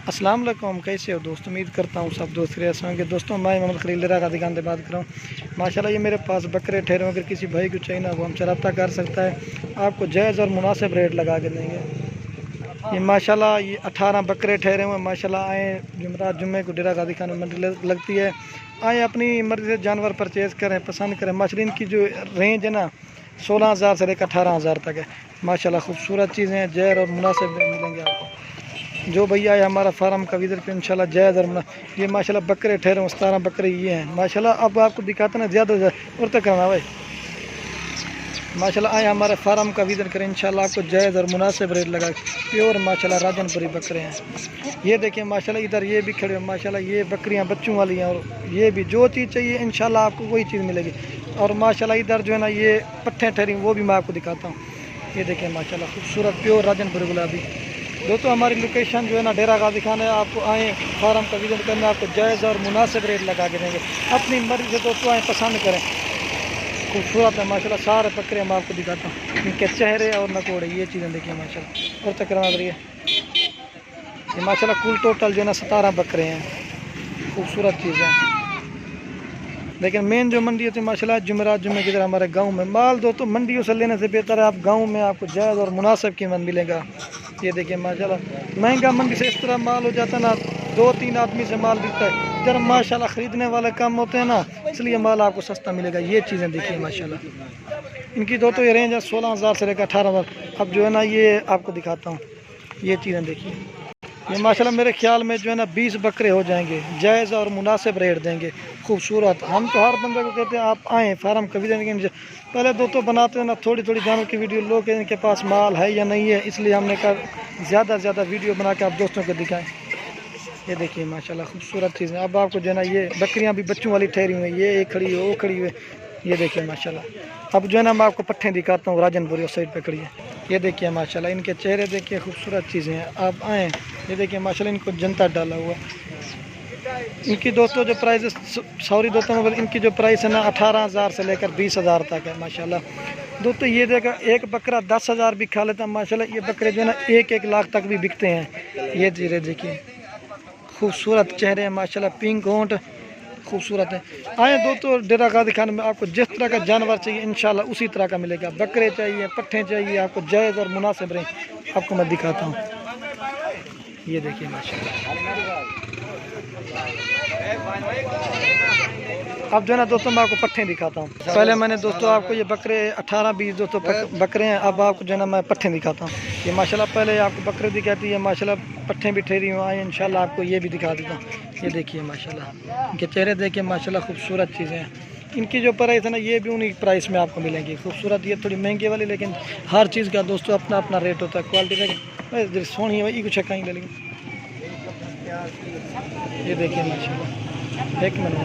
अस्सलाम वालेकुम, कैसे हो दोस्त। उम्मीद करता हूँ सब दोस्त खैरियत से होंगे। दोस्तों मैं मोहम्मद खलील का दुकान से बात कर रहा हूँ। माशाल्लाह ये मेरे पास बकरे ठहरे हैं, अगर किसी भाई को चाहिए ना वो हमसे रब्ता कर सकता है। आपको जायज़ और मुनासिब रेट लगा के देंगे। ये माशाल्लाह ये 18 बकरे ठहरे हुए हैं। माशाल्लाह आए जुमरात जुम्मे को डेरा गादी खान में मंडी लगती है। आए अपनी मर्जी से जानवर परचेज़ करें, पसंद करें। मछली की जो रेंज है ना 16,000 से लेकर 18,000 तक है। माशाल्लाह खूबसूरत चीज़ें हैं, जैर और मुनासिब मिलेंगे आपको। जो भैया है हमारा फार्म का इधर पे इंशाल्लाह जायज़ और ये माशाल्लाह बकरे ठहरे हैं, 17 बकरे ये हैं माशाल्लाह। अब आपको दिखाते ना ज़्यादा और तक करना भाई। माशाल्लाह आए हमारे फार्म का विज़िट करें, इंशाल्लाह आपको जायज़ और मुनासिब रेट लगा। प्योर माशाल्लाह राजनपुरी बकरे हैं। ये देखिए माशाल्लाह इधर ये भी खड़े हैं माशाल्लाह। ये बकरियां बच्चों वाली हैं और ये भी जो चीज़ चाहिए इंशाल्लाह आपको वही चीज़ मिलेगी। और माशाल्लाह इधर जो है ना ये पट्ठे ठहरी वो भी मैं आपको दिखाता हूँ। ये देखिए माशाल्लाह खूबसूरत प्योर राजनपुरी गुलाबी। दोस्तों हमारी लोकेशन जो है ना डेरा गादी खान है। आपको आएँ फार्म का विज़िट करना, आपको जायज़ और मुनासिब रेट लगा के देंगे। अपनी मर्ज़ी से दोस्तों आएँ, पसंद करें। खूबसूरत है माशाल्लाह। सारे बकरे मैं आपको दिखाता हूँ, इनके चेहरे और नकोड़े ये चीज़ें देखिए माशाल्लाह। और तक रही है ये माशाल्लाह। कुल टोटल जो है ना 17 बकरे हैं। खूबसूरत चीज़ें। लेकिन मेन जो मंडी होती है माशाल्लाह जुमेरात जुम्मे की तरह हमारे गांव में माल। दोस्तों मंडियों से लेने से बेहतर है आप गांव में आपको जायज़ और मुनासिब कीमत मिलेगा। ये देखिए माशाल्लाह महंगा मंडी से इस तरह माल हो जाता है ना, 2-3 आदमी से माल बिकता है। इधर माशाल्लाह ख़रीदने वाले कम होते हैं ना, इसलिए माल आपको सस्ता मिलेगा। ये चीज़ें देखिए माशाल्लाह। इनकी दोस्तों ये रेंज है 16,000 से लेकर 18,000। अब जो है ना ये आपको दिखाता हूँ, ये चीज़ें देखिए। ये माशाल्लाह मेरे ख्याल में जो है ना 20 बकरे हो जाएंगे, जायज़ और मुनासिब रेट देंगे। खूबसूरत। हम तो हर बंदे को कहते हैं आप आएँ फार्म कभी देंगे। पहले दोस्तों बनाते हैं ना थोड़ी थोड़ी जानवर की वीडियो, लोग इनके पास माल है या नहीं है, इसलिए हमने कहा ज़्यादा से ज़्यादा वीडियो बना के आप दोस्तों को दिखाएं। ये देखिए माशाल्लाह खूबसूरत चीज़ें। अब आपको जो है ना ये बकरियां भी बच्चों वाली ठहरी हुई हैं, ये एक खड़ी है वो खड़ी हुई है। ये देखिए माशाल्लाह। अब जो है ना मैं आपको पट्ठे दिखाता हूँ, राजनपुरी उस साइड पे खड़ी है। ये देखिए माशाल्लाह, इनके चेहरे देखिए, खूबसूरत चीज़ें हैं। आप आएँ, ये देखिए माशाल्लाह इनको जनता डाला हुआ। इनकी दोस्तों जो प्राइस सॉरी दोस्तों मगर इनकी जो प्राइस है ना 18,000 से लेकर 20,000 तक है माशाल्लाह। दोस्तों ये देखा एक बकरा 10,000 भी खा लेता है माशाल्लाह। ये बकरे जो है ना 1-1 लाख तक भी बिकते हैं। ये धीरे देखिए खूबसूरत चेहरे हैं माशाल्लाह, पिंक होंठ खूबसूरत है। आए दोस्तों डेरा गादी खान में आपको जिस तरह का जानवर चाहिए इंशाल्लाह उसी तरह का मिलेगा। बकरे चाहिए, पट्ठे चाहिए, आपको जायज़ और मुनासिब रेंज आपको मैं दिखाता हूँ। ये देखिए माशाल्लाह। अब जो है ना दोस्तों मैं आपको पट्ठे दिखाता हूँ। पहले मैंने दोस्तों आपको ये बकरे 18-20 दोस्तों बकरे हैं। अब आपको जो है ना मैं पट्ठे दिखाता हूँ। ये माशाल्लाह पहले आपको बकरे दिखाती है माशाल्लाह, पट्ठे भी ठहरी हुए हैं। इंशाल्लाह आपको ये भी दिखा देता हूँ। ये देखिए माशाल्लाह इनके चेहरे देखिए माशाल्लाह, खूबसूरत चीज़ें हैं। इनकी जो प्राइस है ना ये भी उन्हीं प्राइस में आपको मिलेंगी। खूबसूरत ये थोड़ी महंगी वाली, लेकिन हर चीज़ का दोस्तों अपना अपना रेट होता है। क्वालिटी सोनी है कुछ कहीं ले लेंगे। ये देखिए माशाल्लाह, एक मिनट।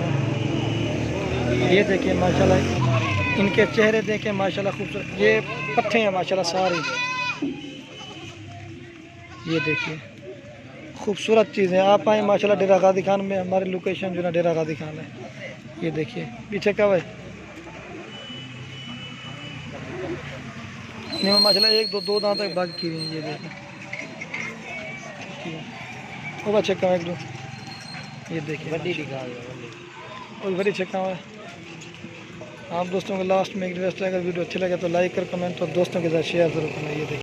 ये देखिए माशाल्लाह इनके चेहरे देखें माशाल्लाह खूबसूरत। ये पट्ठे हैं माशाल्लाह सारे। ये देखिए खूबसूरत चीज़ें। आप आए माशाल्लाह डेरा गादी खान में, हमारी लोकेशन जो है ना डेरा गादी खान है। ये देखिए पीछे का भाई नहीं माशाल्लाह 1-2 दांत तक बाकी की हुई है। ये देखिए वो बच्चे का 1-2। ये देखिए बड़ी दिखा और बड़ी चक्का है। आप दोस्तों को लास्ट में एक रिक्वेस्ट है, अगर वीडियो अच्छी लगे तो लाइक कर, कमेंट और दोस्तों के साथ शेयर जरूर करना। ये देखिए।